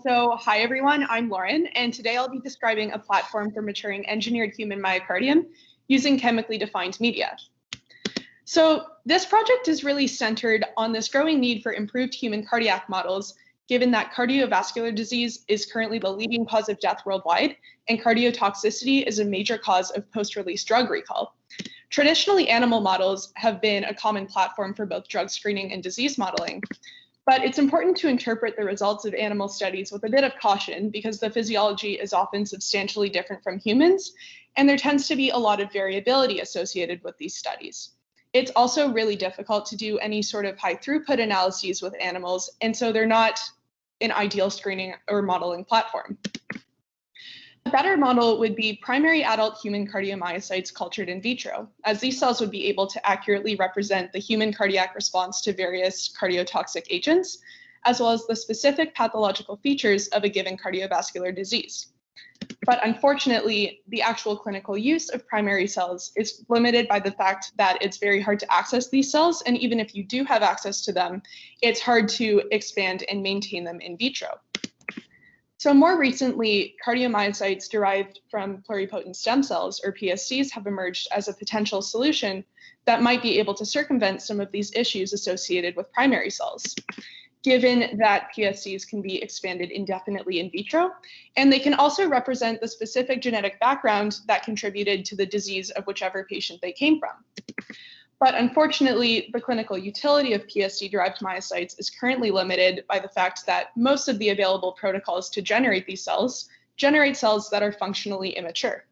Hi everyone, I'm Lauren, and today I'll be describing a platform for maturing engineered human myocardium using chemically defined media. So this project is really centered on this growing need for improved human cardiac models, given that cardiovascular disease is currently the leading cause of death worldwide, and cardiotoxicity is a major cause of post-release drug recall. Traditionally, animal models have been a common platform for both drug screening and disease modeling. But it's important to interpret the results of animal studies with a bit of caution because the physiology is often substantially different from humans, and there tends to be a lot of variability associated with these studies. It's also really difficult to do any sort of high throughput analyses with animals, and so they're not an ideal screening or modeling platform. A better model would be primary adult human cardiomyocytes cultured in vitro, as these cells would be able to accurately represent the human cardiac response to various cardiotoxic agents, as well as the specific pathological features of a given cardiovascular disease. But unfortunately, the actual clinical use of primary cells is limited by the fact that it's very hard to access these cells, and even if you do have access to them, it's hard to expand and maintain them in vitro. So more recently, cardiomyocytes derived from pluripotent stem cells, or PSCs, have emerged as a potential solution that might be able to circumvent some of these issues associated with primary cells, given that PSCs can be expanded indefinitely in vitro, and they can also represent the specific genetic background that contributed to the disease of whichever patient they came from. But unfortunately, the clinical utility of PSC-derived myocytes is currently limited by the fact that most of the available protocols to generate these cells generate cells that are functionally immature.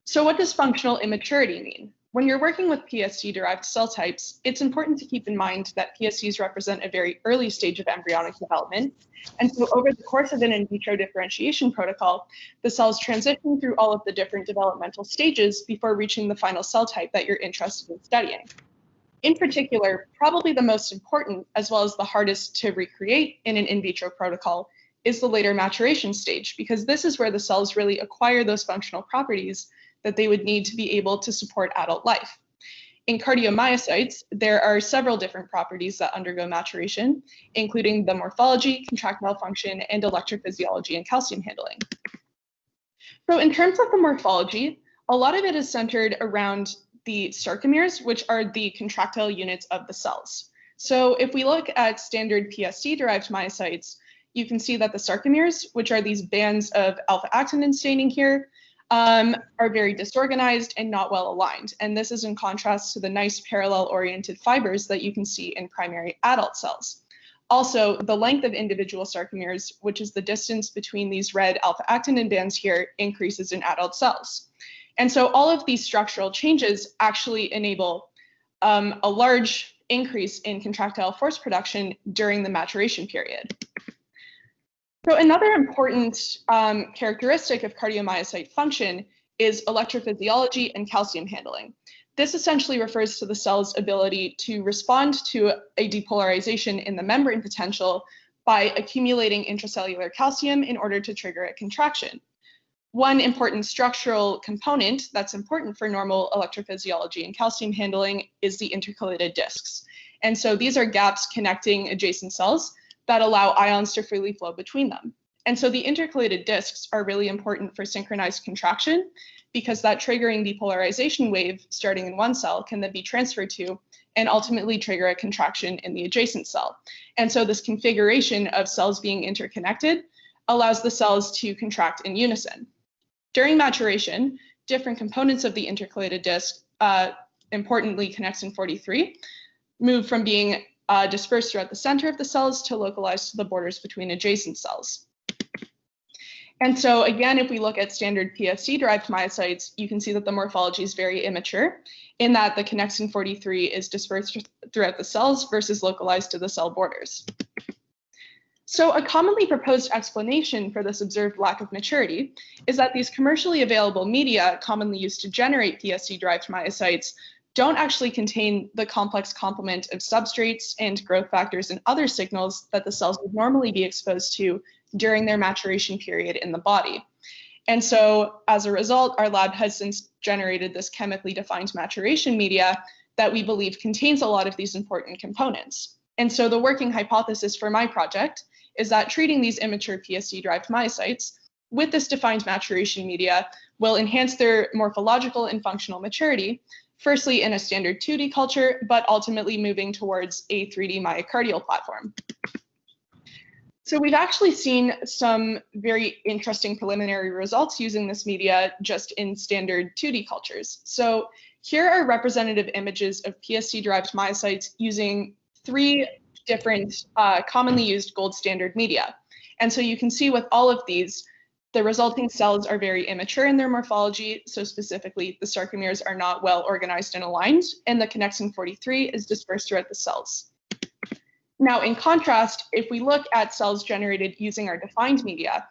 So what does functional immaturity mean? When you're working with PSC-derived cell types, it's important to keep in mind that PSCs represent a very early stage of embryonic development. And so over the course of an in vitro differentiation protocol, the cells transition through all of the different developmental stages before reaching the final cell type that you're interested in studying. In particular, probably the most important, as well as the hardest to recreate in an in vitro protocol, is the later maturation stage, because this is where the cells really acquire those functional properties that they would need to be able to support adult life. In cardiomyocytes, there are several different properties that undergo maturation, including the morphology, contractile function, and electrophysiology and calcium handling. So in terms of the morphology, a lot of it is centered around the sarcomeres, which are the contractile units of the cells. So if we look at standard PSC-derived myocytes, you can see that the sarcomeres, which are these bands of alpha-actinin staining here, are very disorganized and not well aligned. And this is in contrast to the nice parallel oriented fibers that you can see in primary adult cells. Also, the length of individual sarcomeres, which is the distance between these red alpha-actinin bands here, increases in adult cells. And so all of these structural changes actually enable a large increase in contractile force production during the maturation period. So another important characteristic of cardiomyocyte function is electrophysiology and calcium handling. This essentially refers to the cell's ability to respond to a depolarization in the membrane potential by accumulating intracellular calcium in order to trigger a contraction. One important structural component that's important for normal electrophysiology and calcium handling is the intercalated discs. And so these are gaps connecting adjacent cells that allow ions to freely flow between them. And so the intercalated discs are really important for synchronized contraction because that triggering depolarization wave starting in one cell can then be transferred to and ultimately trigger a contraction in the adjacent cell. And so this configuration of cells being interconnected allows the cells to contract in unison. During maturation, different components of the intercalated disc, importantly connexin 43, move from being dispersed throughout the center of the cells to localized to the borders between adjacent cells. And so again, if we look at standard PSC-derived myocytes, you can see that the morphology is very immature in that the connexin 43 is dispersed throughout the cells versus localized to the cell borders. So a commonly proposed explanation for this observed lack of maturity is that these commercially available media commonly used to generate PSC-derived myocytes don't actually contain the complex complement of substrates and growth factors and other signals that the cells would normally be exposed to during their maturation period in the body. And so as a result, our lab has since generated this chemically defined maturation media that we believe contains a lot of these important components. And so the working hypothesis for my project is that treating these immature PSC-derived myocytes with this defined maturation media will enhance their morphological and functional maturity, firstly in a standard 2D culture, but ultimately moving towards a 3D myocardial platform. So we've actually seen some very interesting preliminary results using this media just in standard 2D cultures. So here are representative images of PSC-derived myocytes using 3 different commonly used gold standard media. And so you can see with all of these, the resulting cells are very immature in their morphology. So specifically, the sarcomeres are not well organized and aligned, and the connexin 43 is dispersed throughout the cells. Now, in contrast, if we look at cells generated using our defined media,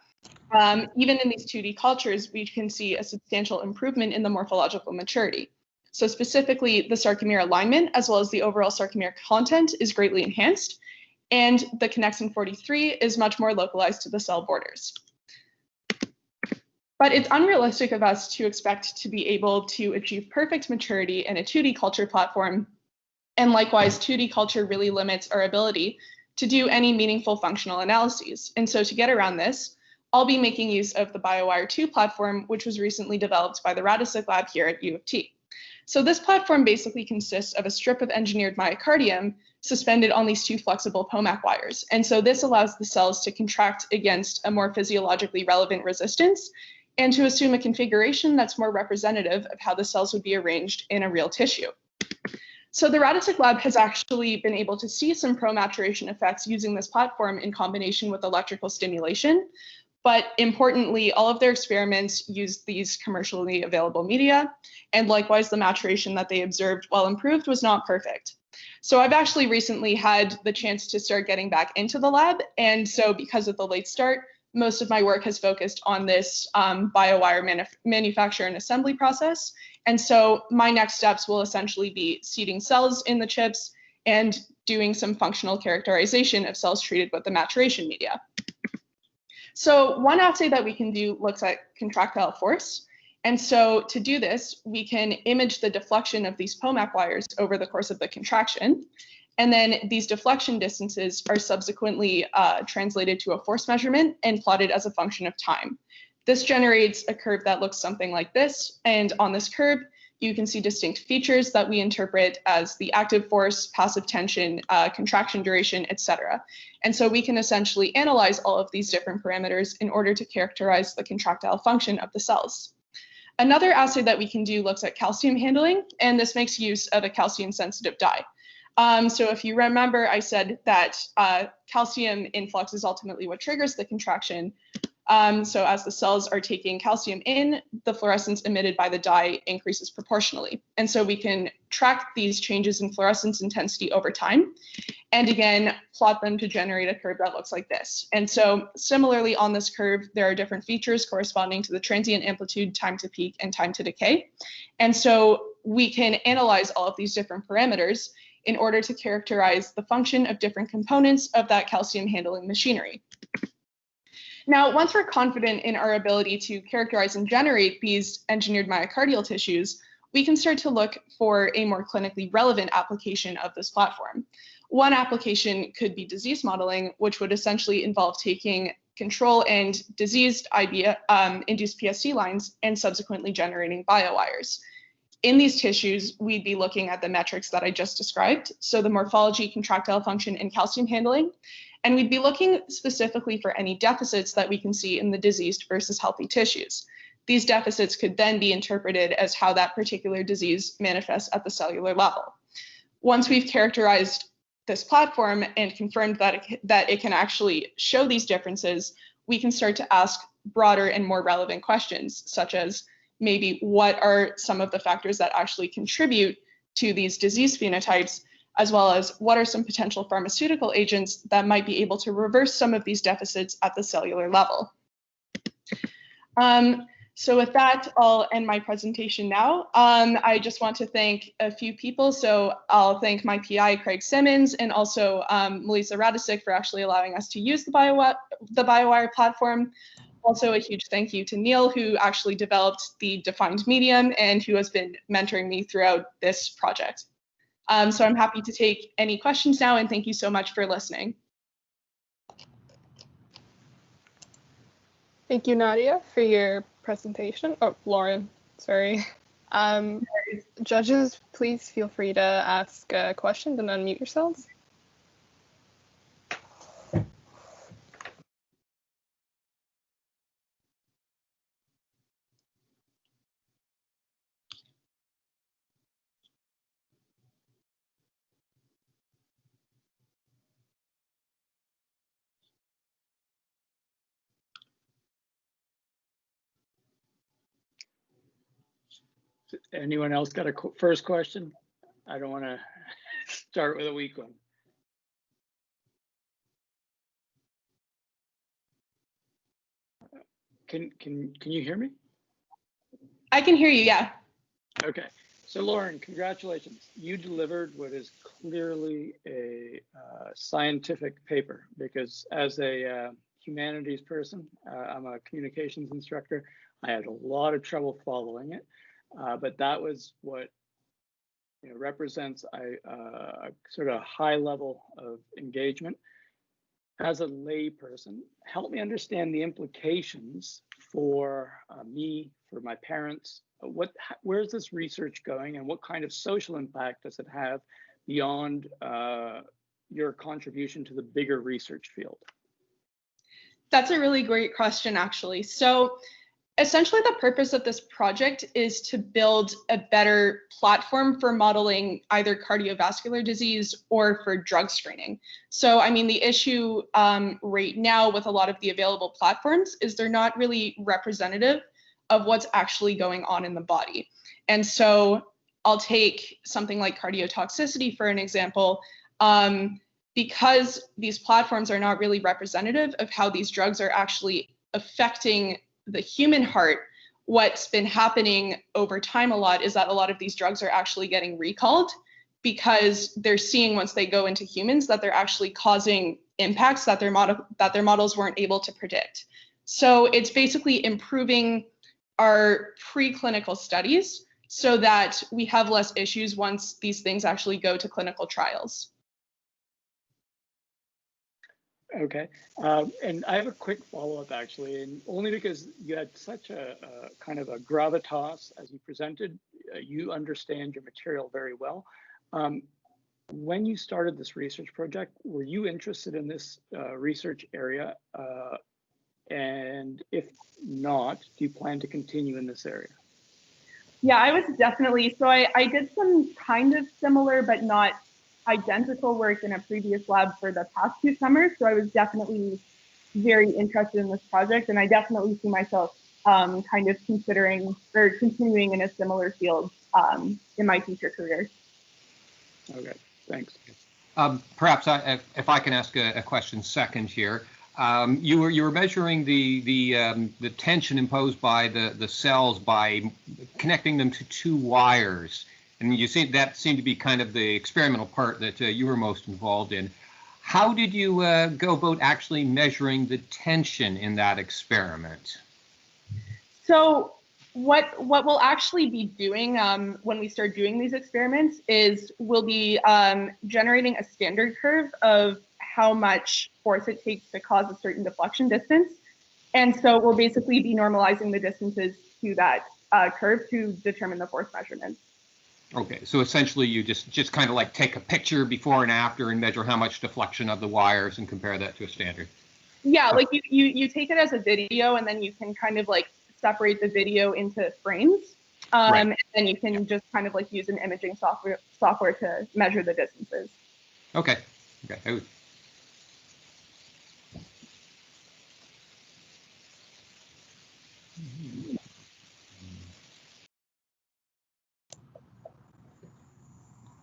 even in these 2D cultures, we can see a substantial improvement in the morphological maturity. So specifically, the sarcomere alignment, as well as the overall sarcomere content, is greatly enhanced, and the connexin 43 is much more localized to the cell borders. But it's unrealistic of us to expect to be able to achieve perfect maturity in a 2D culture platform. And likewise, 2D culture really limits our ability to do any meaningful functional analyses. And so to get around this, I'll be making use of the BioWire 2 platform, which was recently developed by the Radisic lab here at U of T. So this platform basically consists of a strip of engineered myocardium suspended on these 2 flexible POMAC wires. And so this allows the cells to contract against a more physiologically relevant resistance and to assume a configuration that's more representative of how the cells would be arranged in a real tissue. So the Radisic lab has actually been able to see some pro-maturation effects using this platform in combination with electrical stimulation. But importantly, all of their experiments used these commercially available media, and likewise, the maturation that they observed, while improved, was not perfect. So I've actually recently had the chance to start getting back into the lab, and so because of the late start, most of my work has focused on this BioWire manufacture and assembly process. And so my next steps will essentially be seeding cells in the chips and doing some functional characterization of cells treated with the maturation media. So one assay that we can do looks at contractile force. And so to do this, we can image the deflection of these POMAC wires over the course of the contraction. And then these deflection distances are subsequently translated to a force measurement and plotted as a function of time. This generates a curve that looks something like this. And on this curve, you can see distinct features that we interpret as the active force, passive tension, contraction duration, etc. And so we can essentially analyze all of these different parameters in order to characterize the contractile function of the cells. Another assay that we can do looks at calcium handling, and this makes use of a calcium-sensitive dye. So if you remember, I said that calcium influx is ultimately what triggers the contraction. So as the cells are taking calcium in, the fluorescence emitted by the dye increases proportionally. And so we can track these changes in fluorescence intensity over time, and again, plot them to generate a curve that looks like this. And so similarly on this curve, there are different features corresponding to the transient amplitude, time to peak, and time to decay. And so we can analyze all of these different parameters in order to characterize the function of different components of that calcium handling machinery. Now, once we're confident in our ability to characterize and generate these engineered myocardial tissues, we can start to look for a more clinically relevant application of this platform. One application could be disease modeling, which would essentially involve taking control and diseased induced PSC lines and subsequently generating biowires. In these tissues, we'd be looking at the metrics that I just described, so the morphology, contractile function, and calcium handling. And we'd be looking specifically for any deficits that we can see in the diseased versus healthy tissues. These deficits could then be interpreted as how that particular disease manifests at the cellular level. Once we've characterized this platform and confirmed that it can actually show these differences, we can start to ask broader and more relevant questions, such as maybe what are some of the factors that actually contribute to these disease phenotypes, as well as what are some potential pharmaceutical agents that might be able to reverse some of these deficits at the cellular level. So with that, I'll end my presentation now. I just want to thank a few people. So I'll thank my PI, Craig Simmons, and also Melissa Radisic for actually allowing us to use the BioWire platform. Also a huge thank you to Neil, who actually developed the defined medium and who has been mentoring me throughout this project. So I'm happy to take any questions now, and thank you so much for listening. Thank you, Nadia, for your presentation. Oh, Lauren, sorry. Judges, please feel free to ask questions and unmute yourselves. Anyone else got a first question? I don't want to start with a weak one. Can you hear me? I can hear you, yeah. Okay, so Lauren, congratulations. You delivered what is clearly a scientific paper, because as a humanities person, I'm a communications instructor. I had a lot of trouble following it, but that was what represents a sort of high level of engagement. As a lay person, help me understand the implications for me, for my parents. Where's this research going, and what kind of social impact does it have beyond your contribution to the bigger research field? That's a really great question, actually. So essentially, the purpose of this project is to build a better platform for modeling either cardiovascular disease or for drug screening. So, I mean, the issue right now with a lot of the available platforms is they're not really representative of what's actually going on in the body. And so I'll take something like cardiotoxicity for an example. Because these platforms are not really representative of how these drugs are actually affecting the human heart, what's been happening over time a lot is that a lot of these drugs are actually getting recalled because they're seeing once they go into humans that they're actually causing impacts that their models weren't able to predict. So it's basically improving our preclinical studies so that we have less issues once these things actually go to clinical trials. Okay, and I have a quick follow-up actually, and only because you had such a kind of a gravitas as you presented. You understand your material very well. When you started this research project, were you interested in this research area? And if not, do you plan to continue in this area? Yeah, I was definitely, so I did some kind of similar but not identical work in a previous lab for the past 2 summers. So I was definitely very interested in this project, and I definitely see myself kind of considering or continuing in a similar field in my future career. Okay, thanks. Perhaps if I can ask a question second here. You were measuring the tension imposed by the cells by connecting them to 2 wires. And you see that seemed to be kind of the experimental part that you were most involved in. How did you go about actually measuring the tension in that experiment? So what we'll actually be doing when we start doing these experiments is we'll be generating a standard curve of how much force it takes to cause a certain deflection distance. And so we'll basically be normalizing the distances to that curve to determine the force measurements. Okay, so essentially you just kind of like take a picture before and after and measure how much deflection of the wires and compare that to a standard. Yeah, like you take it as a video, and then you can kind of like separate the video into frames. Right. And then you can just kind of like use an imaging software to measure the distances. Okay. Okay.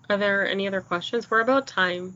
Are there any other questions? We're about time.